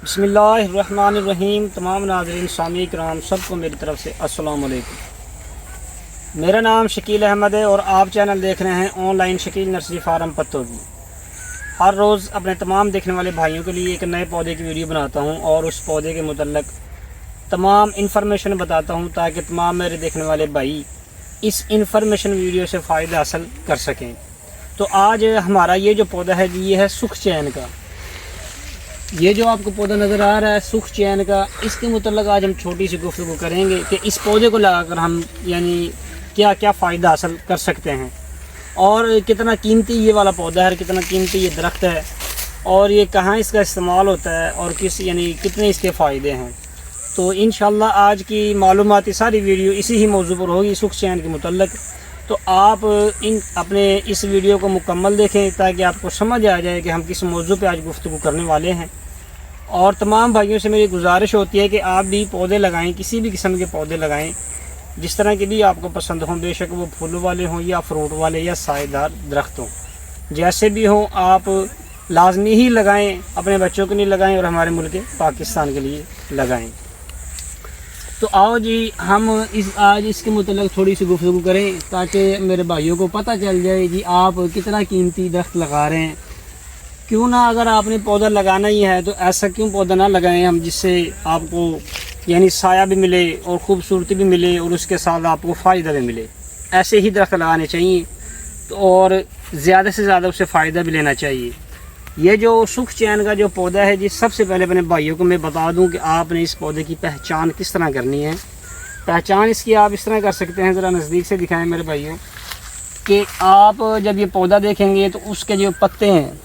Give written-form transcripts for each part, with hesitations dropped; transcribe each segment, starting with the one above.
बिस्मिल्लाहिर्रहमानिर्रहीम। तमाम नाज़रीन सामी कराम सबको मेरी तरफ से अस्सलाम वालेकुम। मेरा नाम शकील अहमद है और आप चैनल देख रहे हैं ऑनलाइन शकील नर्सरी फार्म पत्तोगी। हर रोज़ अपने तमाम देखने वाले भाइयों के लिए एक नए पौधे की वीडियो बनाता हूं और उस पौधे के मुतल्लक तमाम इन्फॉर्मेशन बताता हूं ताकि तमाम मेरे देखने वाले भाई इस इन्फॉर्मेशन वीडियो से फ़ायदा हासिल कर सकें। तो आज हमारा ये जो पौधा है ये है सुख चैन का। ये जो आपको पौधा नज़र आ रहा है सुख चैन का, इसके मुतल्लक आज हम छोटी सी गुफ्तगू करेंगे कि इस पौधे को लगाकर हम यानी क्या क्या फ़ायदा हासिल कर सकते हैं और कितना कीमती ये वाला पौधा है, कितना कीमती ये दरख्त है और ये कहाँ इसका इस्तेमाल होता है और कितने इसके फ़ायदे हैं। तो इंशाअल्लाह आज की मालूमाती सारी वीडियो इसी ही मौजू पर होगी, सुख चैन के मुतल्लक। तो आप अपने इस वीडियो को मुकम्मल देखें ताकि आपको समझ आ जाए कि हम किस मौजू पे आज गुफ्तगू करने वाले हैं। और तमाम भाइयों से मेरी गुजारिश होती है कि आप भी पौधे लगाएं, किसी भी किस्म के पौधे लगाएं जिस तरह के भी आपको पसंद हों, बेशक वो फूल वाले हों या फ्रूट वाले या साएदार दरख्त हों, जैसे भी हों आप लाजमी ही लगाएं। अपने बच्चों के लिए लगाएं और हमारे मुल्क पाकिस्तान के लिए लगाएं। तो आओ जी हम आज इसके मुतल्लिक़ थोड़ी सी गुफ्तगू करें ताकि मेरे भाइयों को पता चल जाए कि आप कितना कीमती दरख्त लगा रहे हैं। क्यों ना अगर आपने पौधा लगाना ही है तो ऐसा क्यों पौधा ना लगाएं हम जिससे आपको यानी साया भी मिले और ख़ूबसूरती भी मिले और उसके साथ आपको फ़ायदा भी मिले। ऐसे ही दरख्त लगाने चाहिए तो और ज़्यादा से ज़्यादा उससे फ़ायदा भी लेना चाहिए। ये जो सुख चैन का जो पौधा है जी, सबसे पहले अपने भाइयों को मैं बता दूं कि आपने इस पौधे की पहचान किस तरह करनी है। पहचान इसकी आप इस तरह कर सकते हैं, ज़रा नज़दीक से दिखाएं मेरे भाइयों, कि आप जब ये पौधा देखेंगे तो उसके जो पत्ते हैं,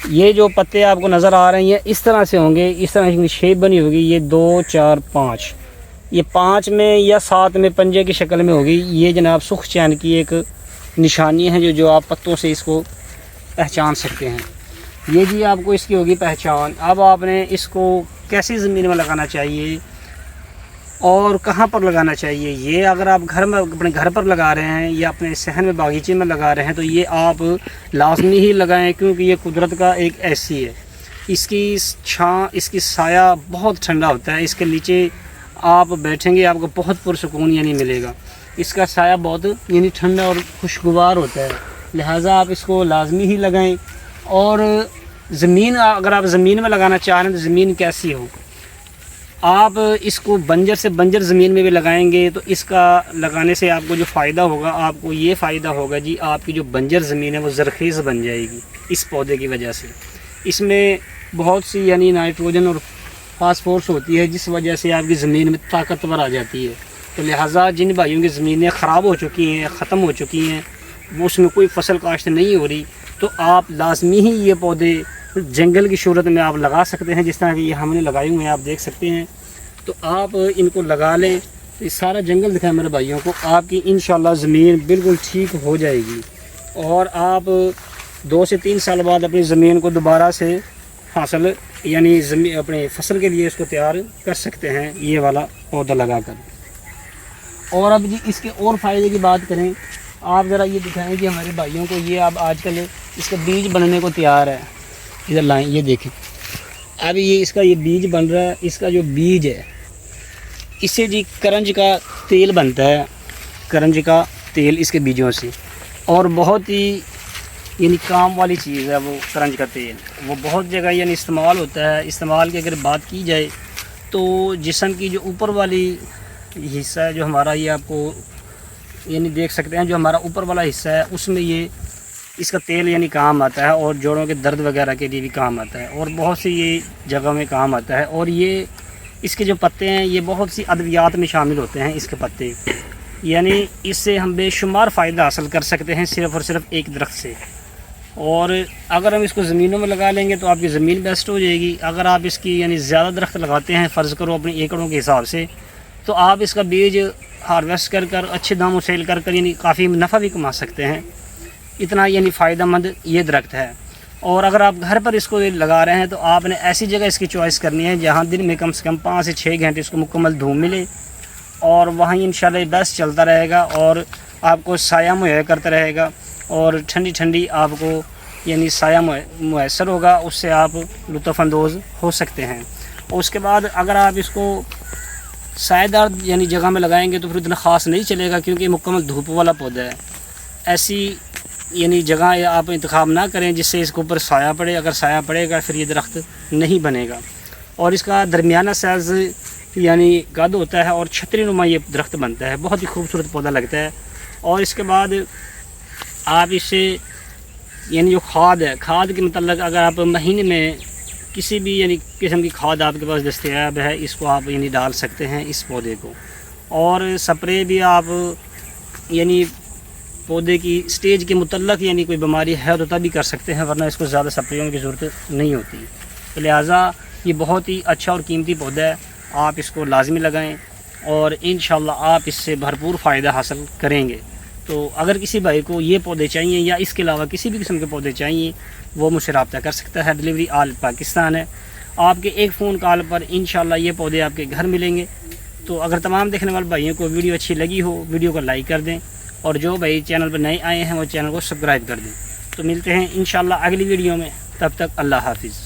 ये जो पत्ते आपको नज़र आ रहे हैं इस तरह से होंगे, इस तरह की शेप बनी होगी। ये 2 4 5, ये 5 में या 7 में पंजे की शक्ल में होगी। ये जनाब सुख चैन की एक निशानी है जो आप पत्तों से इसको पहचान सकते हैं। ये जी आपको इसकी होगी पहचान। अब आपने इसको कैसी ज़मीन में लगाना चाहिए और कहाँ पर लगाना चाहिए, ये अगर आप घर में अपने घर पर लगा रहे हैं या अपने सहन में बागीचे में लगा रहे हैं तो ये आप लाजमी ही लगाएं, क्योंकि ये कुदरत का एक ऐसी है। इसकी छाँ, इसकी साया बहुत ठंडा होता है। इसके नीचे आप बैठेंगे आपको बहुत पुरसुकून यानी मिलेगा। इसका साया बहुत यानी ठंडा और खुशगवार होता है, लिहाजा आप इसको लाजमी ही लगाएं। और ज़मीन, अगर आप ज़मीन में लगाना चाह रहे हैं तो ज़मीन कैसी हो, आप इसको बंजर से बंजर ज़मीन में भी लगाएंगे तो इसका लगाने से आपको जो फ़ायदा होगा, आपको ये फ़ायदा होगा जी, आपकी जो बंजर ज़मीन है वो ज़रख़ीज़ बन जाएगी इस पौधे की वजह से। इसमें बहुत सी यानी नाइट्रोजन और फास्फोरस होती है जिस वजह से आपकी ज़मीन में ताकतवर आ जाती है। तो लिहाजा जिन भाइयों की ज़मीनें ख़राब हो चुकी हैं, ख़त्म हो चुकी हैं, वो उसमें कोई फसल काश्त नहीं हो रही, तो आप लाजमी ही ये पौधे जंगल की सूरत में आप लगा सकते हैं। जिस तरह कि ये हमने लगाए हुए हैं आप देख सकते हैं। तो आप इनको लगा लें तो इस सारा जंगल दिखाएं मेरे भाइयों को, आपकी इंशाल्लाह ज़मीन बिल्कुल ठीक हो जाएगी और आप 2 से 3 साल बाद अपनी ज़मीन को दोबारा से हासिल यानी ज़मीन अपने फसल के लिए इसको तैयार कर सकते हैं ये वाला पौधा लगाकर। और अब जी इसके और फ़ायदे की बात करें, आप ज़रा ये दिखाएं कि हमारे भाइयों को ये अब आजकल इसका बीज बनने को तैयार है। इधर लाएं, ये देखें अब ये इसका ये बीज बन रहा है। इसका जो बीज है इससे जी करंज का तेल बनता है, करंज का तेल इसके बीजों से, और बहुत ही यानी काम वाली चीज़ है वो करंज का तेल। वो बहुत जगह यानी इस्तेमाल होता है। इस्तेमाल की अगर बात की जाए तो जिस्म की जो ऊपर वाली हिस्सा है जो हमारा, ये आपको यानी देख सकते हैं, जो हमारा ऊपर वाला हिस्सा है उसमें ये इसका तेल यानी काम आता है और जोड़ों के दर्द वगैरह के लिए भी काम आता है और बहुत सी ये जगह में काम आता है। और ये इसके जो पत्ते हैं ये बहुत सी अद्वियात में शामिल होते हैं इसके पत्ते, यानी इससे हम बेशुमार फ़ायदा हासिल कर सकते हैं सिर्फ़ और सिर्फ एक दरख्त से। और अगर हम इसको ज़मीनों में लगा लेंगे तो आपकी ज़मीन बेस्ट हो जाएगी। अगर आप इसकी यानी ज़्यादा दरख्त लगाते हैं, फ़र्ज़ करो अपने एकड़ों के हिसाब से, तो आप इसका बीज हार्वेस्ट कर अच्छे दामों सेल कर यानी काफ़ी नफ़ा भी कमा सकते हैं। इतना यानी फ़ायदेमंद ये दरख्त है। और अगर आप घर पर इसको लगा रहे हैं तो आपने ऐसी जगह इसकी चॉइस करनी है जहाँ दिन में कम से कम 5 से 6 घंटे इसको मुकम्मल धूप मिले और वहाँ इंशाल्लाह बेस्ट चलता रहेगा और आपको साया मुहैया करता रहेगा और ठंडी ठंडी आपको یعنی سایہ میسر ہوگا، اس سے آپ لطف اندوز ہو سکتے ہیں۔ اور اس کے بعد اگر آپ اس کو سایہ دار یعنی جگہ میں لگائیں گے تو پھر اتنا خاص نہیں چلے گا، کیونکہ یہ مکمل دھوپ والا پودا ہے۔ ایسی یعنی جگہ آپ انتخاب نہ کریں جس سے اس کے اوپر سایہ پڑے، اگر سایہ پڑے گا پھر یہ درخت نہیں بنے گا۔ اور اس کا درمیانہ سائز یعنی قد ہوتا ہے اور چھتری نما یہ درخت بنتا ہے، بہت ہی خوبصورت پودا لگتا ہے۔ اور اس کے بعد آپ اس سے یعنی جو کھاد ہے، کھاد کے متعلق اگر آپ مہینے میں کسی بھی یعنی قسم کی کھاد آپ کے پاس دستیاب ہے، اس کو آپ یعنی ڈال سکتے ہیں اس پودے کو۔ اور سپرے بھی آپ یعنی پودے کی سٹیج کے متعلق یعنی کوئی بیماری ہے تو تبھی کر سکتے ہیں، ورنہ اس کو زیادہ سپریوں کی ضرورت نہیں ہوتی۔ تو لہٰذا یہ بہت ہی اچھا اور قیمتی پودا ہے، آپ اس کو لازمی لگائیں اور انشاءاللہ آپ اس سے بھرپور فائدہ حاصل کریں گے۔ تو اگر کسی بھائی کو یہ پودے چاہیے یا اس کے علاوہ کسی بھی قسم کے پودے چاہیے، وہ مجھ سے رابطہ کر سکتا ہے۔ ڈلیوری آل پاکستان ہے، آپ کے ایک فون کال پر انشاءاللہ یہ پودے آپ کے گھر ملیں گے۔ تو اگر تمام دیکھنے والے بھائیوں کو ویڈیو اچھی لگی ہو، ویڈیو کو لائک کر دیں، اور جو بھائی چینل پر نئے آئے ہیں وہ چینل کو سبسکرائب کر دیں۔ تو ملتے ہیں انشاءاللہ اگلی ویڈیو میں، تب تک اللہ حافظ۔